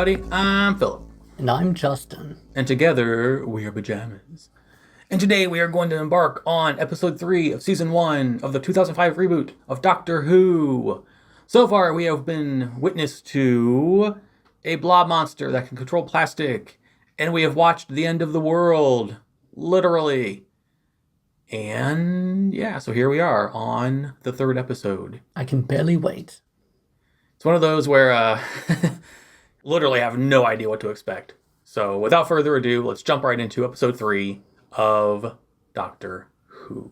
everybody. I'm Philip. And I'm Justin. And together, we are Pajamas. And today we are going to embark on episode 3 of season 1 of the 2005 reboot of Doctor Who. So far, we have been witness to a blob monster that can control plastic. And we have watched the end of the world. Literally. And yeah, so here we are on the 3rd episode. I can barely wait. It's one of those where literally have no idea what to expect. So without further ado, let's jump right into episode 3 of Doctor Who.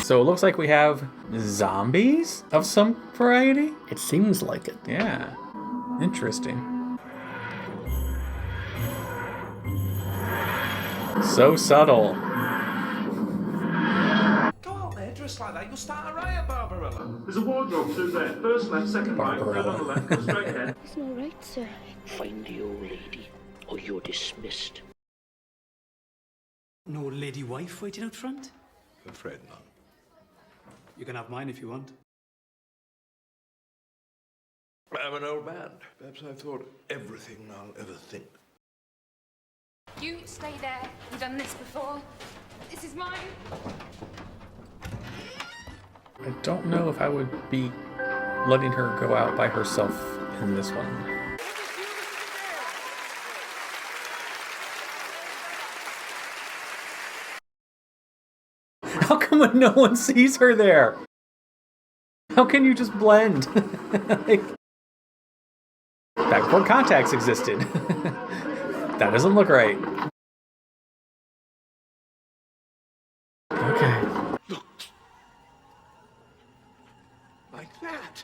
So it looks like we have zombies of some variety. It seems like it. Yeah, interesting. So subtle. Go out there dressed like that, you'll start a riot, Barbarella. There's a wardrobe through there. First left, second right, third on the left, go straight ahead. It's all right, sir. Find the old lady, or you're dismissed. No lady wife waiting out front? I'm afraid not. You can have mine if you want. I'm an old man. Perhaps I've thought everything I'll ever think. You stay there. We've done this before. This is mine. I don't know if I would be letting her go out by herself in this one. How come no one sees her there? How can you just blend? Like, back before contacts existed. That doesn't look right. Okay. Look. Like that.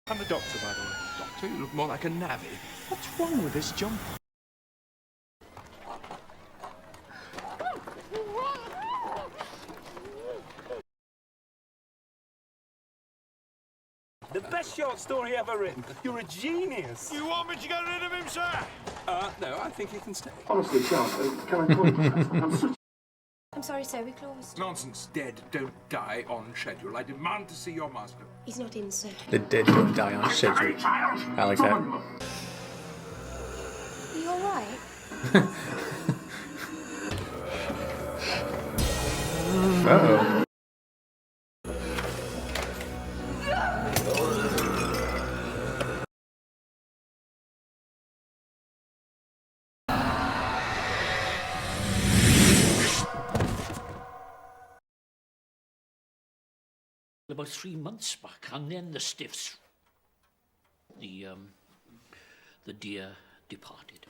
I'm the doctor, by the way. Doctor, you look more like a navvy. What's wrong with this jumper? The best short story ever written. You're a genius. You want me to get rid of him, sir? No, I think he can stay. Honestly, Charles, can I call you? I'm sorry, sir. We closed. Nonsense. Dead don't die on schedule. I demand to see your master. He's not in, sir. The dead don't die on schedule. I like that. Are you all right? Uh-oh. About 3 months back, and then the stiffs. The deer departed.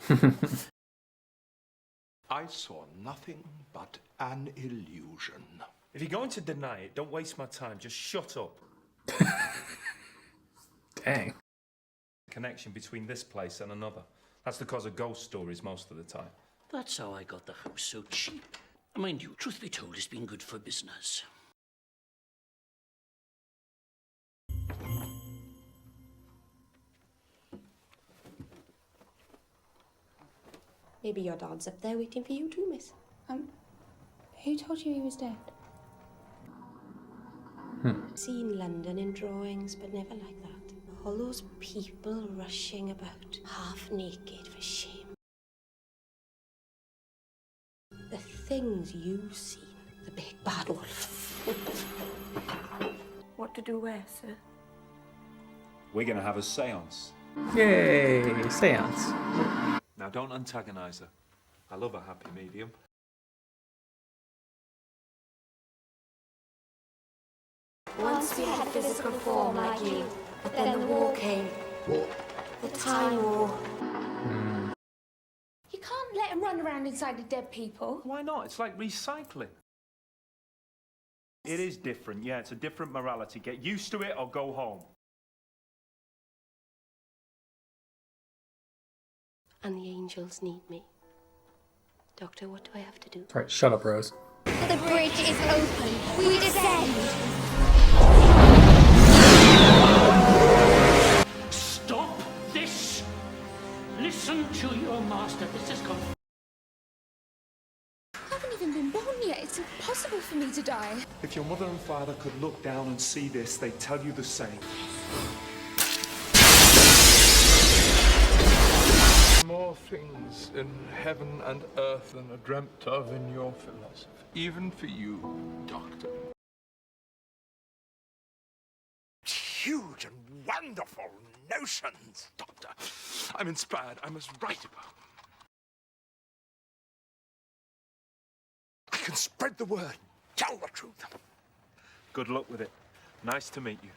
I saw nothing but an illusion. If you're going to deny it, don't waste my time. Just shut up. Dang. Connection between this place and another. That's the cause of ghost stories most of the time. That's how I got the house so cheap. Mind you, truth be told, it's been good for business. Maybe your dad's up there waiting for you too, miss. Who told you he was dead? Seen London in drawings, but never like that. All those people rushing about, half naked for shame. The things you've seen, the big bad wolf. What to do where, sir? We're going to have a séance. Yay, seance. Now, don't antagonize her. I love a happy medium. Once we had a physical form like you, but then the war came. What? The Time War. You can't let him run around inside of dead people. Why not? It's like recycling. It is different, yeah. It's a different morality. Get used to it or go home. And the angels need me. Doctor, what do I have to do? All right, shut up, Rose. The bridge is open. We descend. Stop to your master. This is gone. I haven't even been born yet. It's impossible for me to die. If your mother and father could look down and see this, they'd tell you the same. More things in heaven and earth than are dreamt of in your philosophy. Even for you, Doctor. Huge and wonderful notions, Doctor. I'm inspired. I must write about them. I can spread the word, tell the truth. Good luck with it. Nice to meet you.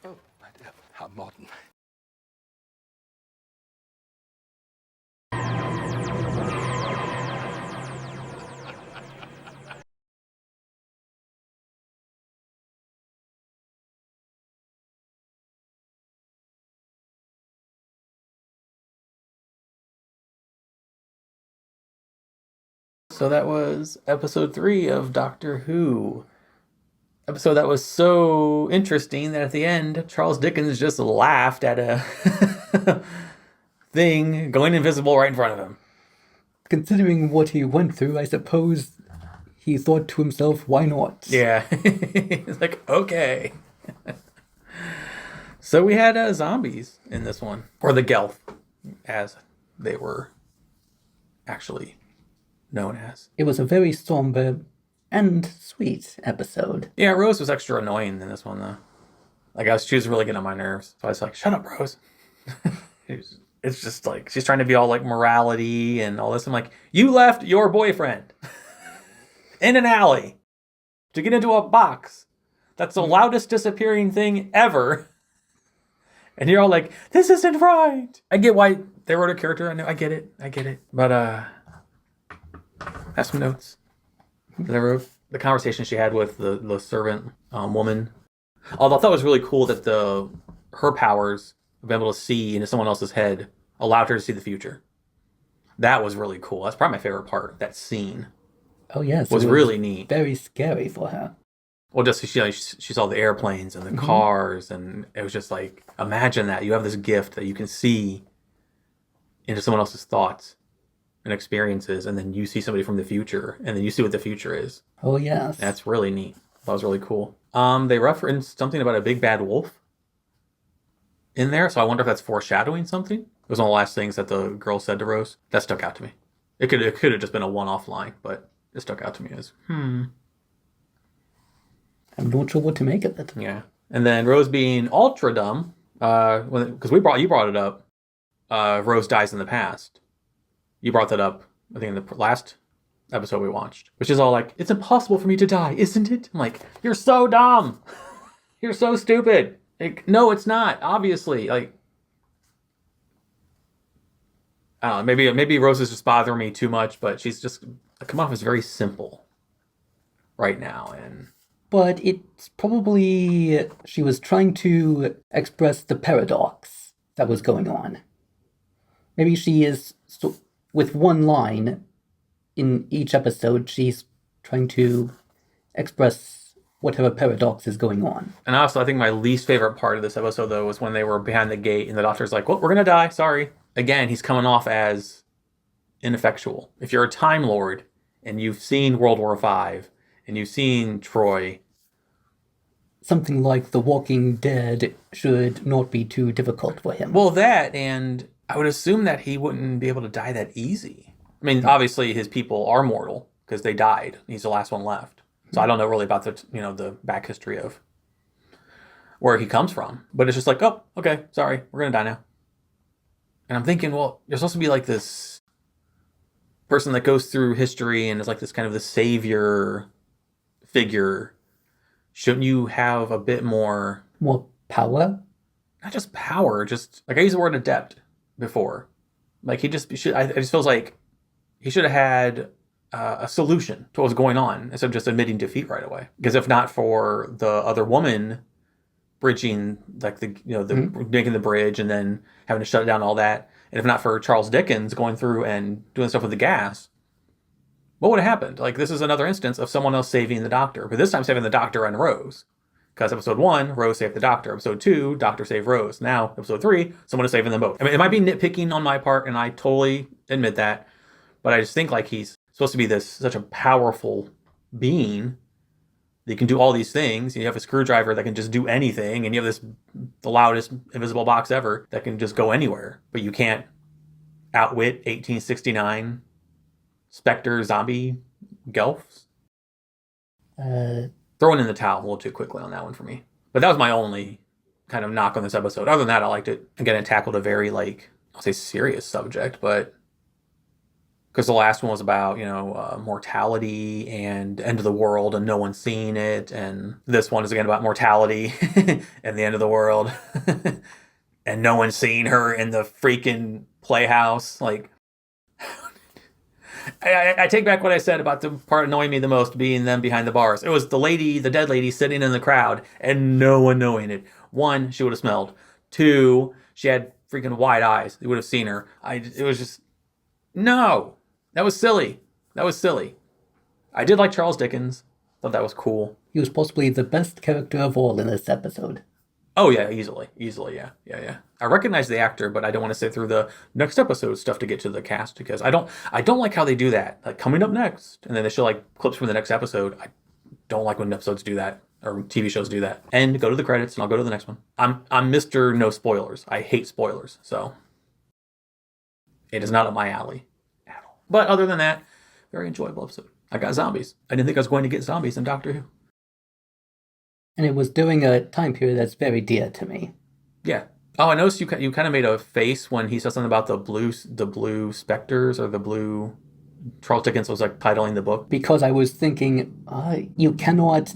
Oh, my dear, how modern. So that was episode 3 of Doctor Who. Episode that was so interesting that at the end, Charles Dickens just laughed at a thing going invisible right in front of him. Considering what he went through, I suppose he thought to himself, why not? Yeah. It's like, okay. So we had zombies in this one. Or the Gelth, as they were actually known as. It was a very somber and sweet episode. Yeah, Rose was extra annoying in this one, though. Like, she was really getting on my nerves. So I was like, shut up, Rose. It's just like, she's trying to be all like morality and all this. I'm like, you left your boyfriend in an alley to get into a box. That's the loudest disappearing thing ever. And you're all like, this isn't right. I get why they wrote a character. I know, I get it. But, I have some notes that I wrote. The conversation she had with the servant woman. Although I thought it was really cool that her powers of being able to see into someone else's head allowed her to see the future. That was really cool. That's probably my favorite part. That scene. Oh yes, was really neat. Very scary for her. Well, just she saw the airplanes and the cars, and it was just like, imagine that you have this gift that you can see into someone else's thoughts and experiences, and then you see somebody from the future, and then you see what the future is. Oh yes, that's really neat. That was really cool. They referenced something about a big bad wolf in there, so I wonder if that's foreshadowing something. It was one of the last things that the girl said to Rose. That stuck out to me. It could have just been a one-off line, but it stuck out to me as I'm not sure what to make of it. Yeah, and then Rose being ultra dumb, because you brought it up. Rose dies in the past. You brought that up, I think, in the last episode we watched, which is all like, it's impossible for me to die, isn't it? I'm like, you're so dumb. You're so stupid. Like, no, it's not. Obviously, like, I don't know. Maybe Rose is just bothering me too much, but she's just come off as very simple right now, and. But it's probably she was trying to express the paradox that was going on. Maybe she is, with one line in each episode, she's trying to express whatever paradox is going on. And also, I think my least favorite part of this episode, though, was when they were behind the gate and the doctor's like, well, we're going to die, sorry. Again, he's coming off as ineffectual. If you're a Time Lord and you've seen World War V, and you've seen Troy. Something like The Walking Dead should not be too difficult for him. Well, that, and I would assume that he wouldn't be able to die that easy. I mean, obviously his people are mortal because they died. He's the last one left. So I don't know really about the back history of where he comes from. But it's just like, oh, okay, sorry, we're going to die now. And I'm thinking, well, you're supposed to be like this person that goes through history and is like this kind of the savior figure. Shouldn't you have a bit more power? Not just power, just like I used the word adept before. Like it just feels like he should have had a solution to what was going on instead of just admitting defeat right away. Because if not for the other woman bridging, like making the bridge and then having to shut it down, all that, and if not for Charles Dickens going through and doing stuff with the gas, what would have happened? Like, this is another instance of someone else saving the doctor, but this time saving the doctor and Rose. Because episode 1, Rose saved the Doctor. Episode 2, Doctor saved Rose. Now, episode 3, someone is saving them both. I mean, it might be nitpicking on my part, and I totally admit that. But I just think like he's supposed to be such a powerful being. You can do all these things. You have a screwdriver that can just do anything, and you have the loudest invisible box ever that can just go anywhere. But you can't outwit 1869 Spectre zombie Gelfs. Throwing in the towel a little too quickly on that one for me. But that was my only kind of knock on this episode. Other than that, I liked it. Again, it tackled a very, I'll say serious subject, but because the last one was about, mortality and end of the world and no one's seeing it. And this one is again about mortality and the end of the world. And no one's seeing her in the freaking playhouse. Like, I take back what I said about the part annoying me the most being them behind the bars. It was the dead lady sitting in the crowd and no one knowing it. 1, she would have smelled. 2, she had freaking wide eyes. They would have seen her. It was just, no. That was silly. I did like Charles Dickens. Thought that was cool. He was possibly the best character of all in this episode. Oh yeah, easily, yeah. I recognize the actor, but I don't want to sit through the next episode stuff to get to the cast because I don't like how they do that. Like coming up next, and then they show like clips from the next episode. I don't like when episodes do that or TV shows do that. And go to the credits, and I'll go to the next one. I'm Mr. No Spoilers. I hate spoilers, so it is not up my alley at all. But other than that, very enjoyable episode. I got zombies. I didn't think I was going to get zombies in Doctor Who. And it was during a time period that's very dear to me. Yeah. Oh, I noticed you kind of made a face when he said something about the blue specters or the blue. Charles Dickens was like titling the book. Because I was thinking, you cannot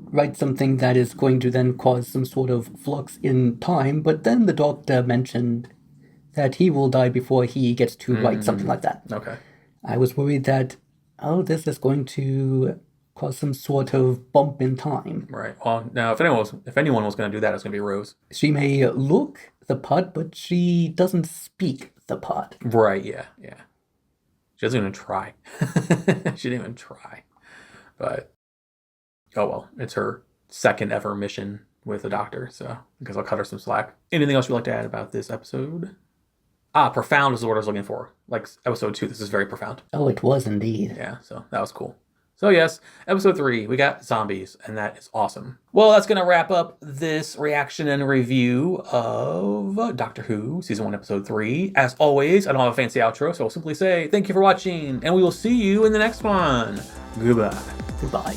write something that is going to then cause some sort of flux in time. But then the Doctor mentioned that he will die before he gets to write something like that. Okay. I was worried that, this is going to cause some sort of bump in time. Right. Well, now, if anyone was going to do that, it's going to be Rose. She may look the part, but she doesn't speak the part. Right, yeah. She doesn't even try. She didn't even try. But, oh well, it's her second ever mission with the Doctor, so I guess I'll cut her some slack. Anything else you'd like to add about this episode? Profound is the word I was looking for. Like episode 2, this is very profound. Oh, it was indeed. Yeah, so that was cool. So yes, episode 3, we got zombies, and that is awesome. Well, that's going to wrap up this reaction and review of Doctor Who, Season 1, Episode 3. As always, I don't have a fancy outro, so I'll simply say thank you for watching, and we will see you in the next one. Goodbye. Goodbye.